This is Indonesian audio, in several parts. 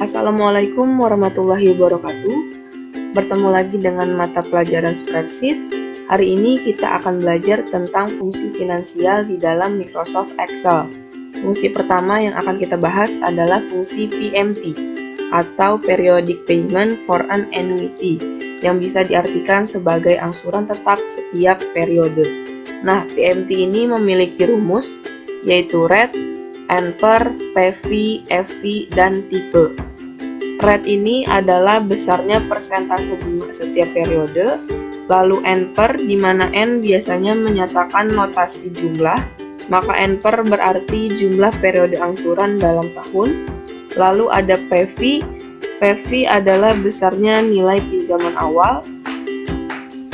Assalamualaikum warahmatullahi wabarakatuh. Bertemu lagi dengan mata pelajaran spreadsheet. Hari ini kita akan belajar tentang fungsi finansial di dalam Microsoft Excel. Fungsi pertama yang akan kita bahas adalah fungsi PMT atau Periodic Payment for an Annuity yang bisa diartikan sebagai angsuran tetap setiap periode. Nah, PMT ini memiliki rumus yaitu rate, NPER, PV, FV, dan tipe. Rate ini adalah besarnya persentase bunga setiap periode, lalu NPER di mana N biasanya menyatakan notasi jumlah, maka NPER berarti jumlah periode angsuran dalam tahun. Lalu ada PV, PV adalah besarnya nilai pinjaman awal.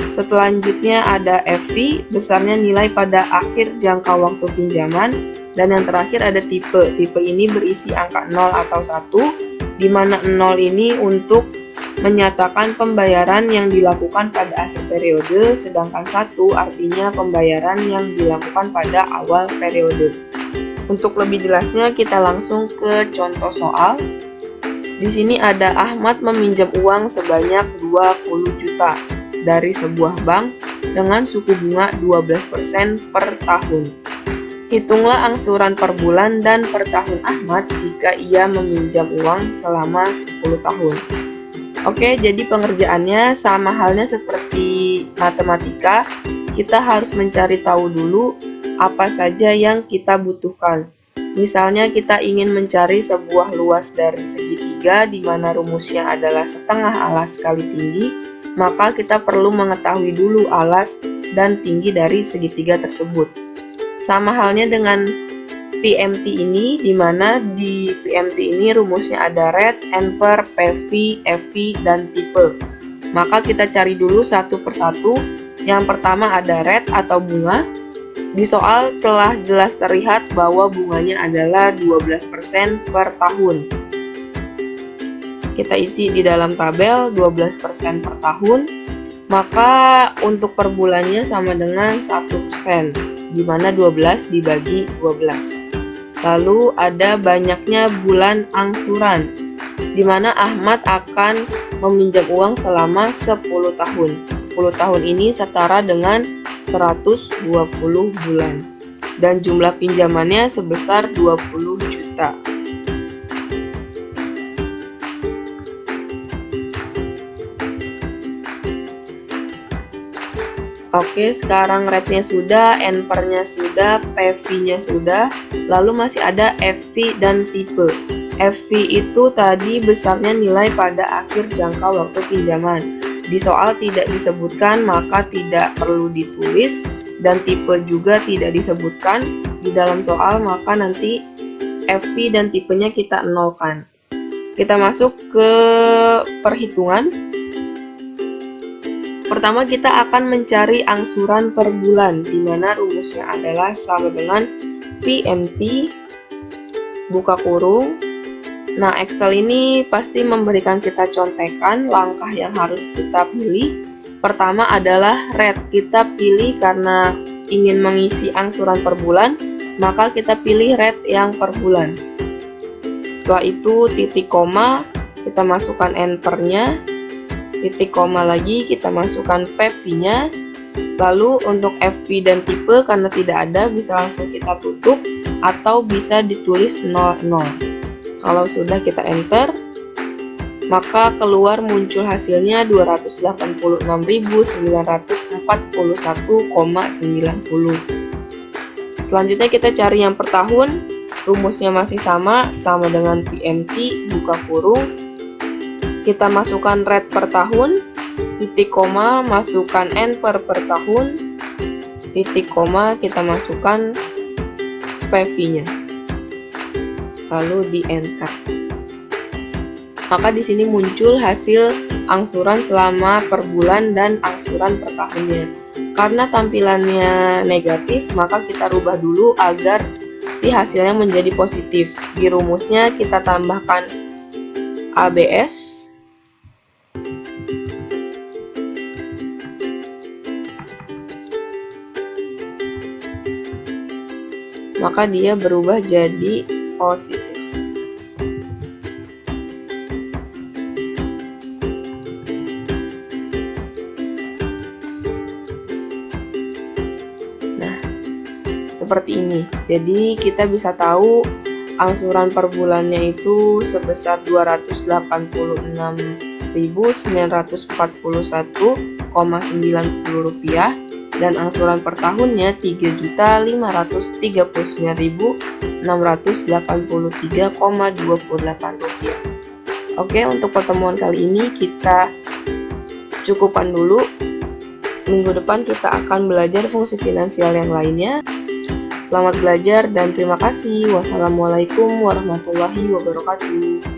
Selanjutnya ada FV, besarnya nilai pada akhir jangka waktu pinjaman. Dan yang terakhir ada tipe. Tipe ini berisi angka 0 atau 1. Di mana 0 ini untuk menyatakan pembayaran yang dilakukan pada akhir periode, sedangkan 1 artinya pembayaran yang dilakukan pada awal periode. Untuk lebih jelasnya kita langsung ke contoh soal. Di sini ada Ahmad meminjam uang sebanyak 20 juta dari sebuah bank dengan suku bunga 12% per tahun. Hitunglah angsuran per bulan dan per tahun Ahmad jika ia meminjam uang selama 10 tahun. Oke, jadi pengerjaannya sama halnya seperti matematika. Kita harus mencari tahu dulu apa saja yang kita butuhkan. Misalnya kita ingin mencari sebuah luas dari segitiga di mana rumusnya adalah setengah alas kali tinggi, maka kita perlu mengetahui dulu alas dan tinggi dari segitiga tersebut. Sama halnya dengan PMT ini, di mana di PMT ini rumusnya ada rate, NPER, PV, FV, dan tipe. Maka kita cari dulu satu persatu. Yang pertama ada rate atau bunga. Di soal telah jelas terlihat bahwa bunganya adalah 12% per tahun. Kita isi di dalam tabel 12% per tahun. Maka untuk per bulannya sama dengan 1%. Di mana 12 dibagi 12. Lalu ada banyaknya bulan angsuran, di mana Ahmad akan meminjam uang selama 10 tahun. 10 tahun ini setara dengan 120 bulan. Dan jumlah pinjamannya sebesar 20 juta. Oke, sekarang rate-nya sudah, NPER-nya sudah, PV-nya sudah, lalu masih ada FV dan tipe. FV itu tadi besarnya nilai pada akhir jangka waktu pinjaman. Di soal tidak disebutkan, maka tidak perlu ditulis, dan tipe juga tidak disebutkan di dalam soal, maka nanti FV dan tipenya kita nolkan. Kita masuk ke perhitungan. Pertama kita akan mencari angsuran per bulan, di mana rumusnya adalah sama dengan PMT buka kurung. Nah, Excel ini pasti memberikan kita contekan langkah yang harus kita pilih. Pertama adalah rate. Kita pilih karena ingin mengisi angsuran per bulan, maka kita pilih rate yang per bulan. Setelah itu titik koma, kita masukkan NPER-nya. Titik koma lagi kita masukkan PV-nya. Lalu untuk FV dan tipe karena tidak ada bisa langsung kita tutup atau bisa ditulis 00. Kalau sudah kita enter, maka keluar muncul hasilnya 286.941,90. Selanjutnya kita cari yang per tahun. Rumusnya masih sama dengan PMT buka kurung. Kita masukkan rate per tahun, titik koma, masukkan NPER per tahun, titik koma, kita masukkan PV-nya. Lalu di enter. Maka di sini muncul hasil angsuran selama per bulan dan angsuran per tahunnya. Karena tampilannya negatif, maka kita rubah dulu agar si hasilnya menjadi positif. Di rumusnya kita tambahkan ABS. Maka dia berubah jadi positif. seperti ini. Jadi kita bisa tahu angsuran per bulannya itu sebesar Rp286.941,90 dan angsuran per tahunnya Rp3.539.683,28. Oke, untuk pertemuan kali ini kita cukupkan dulu. Minggu depan kita akan belajar fungsi finansial yang lainnya. Selamat belajar dan terima kasih. Wassalamualaikum warahmatullahi wabarakatuh.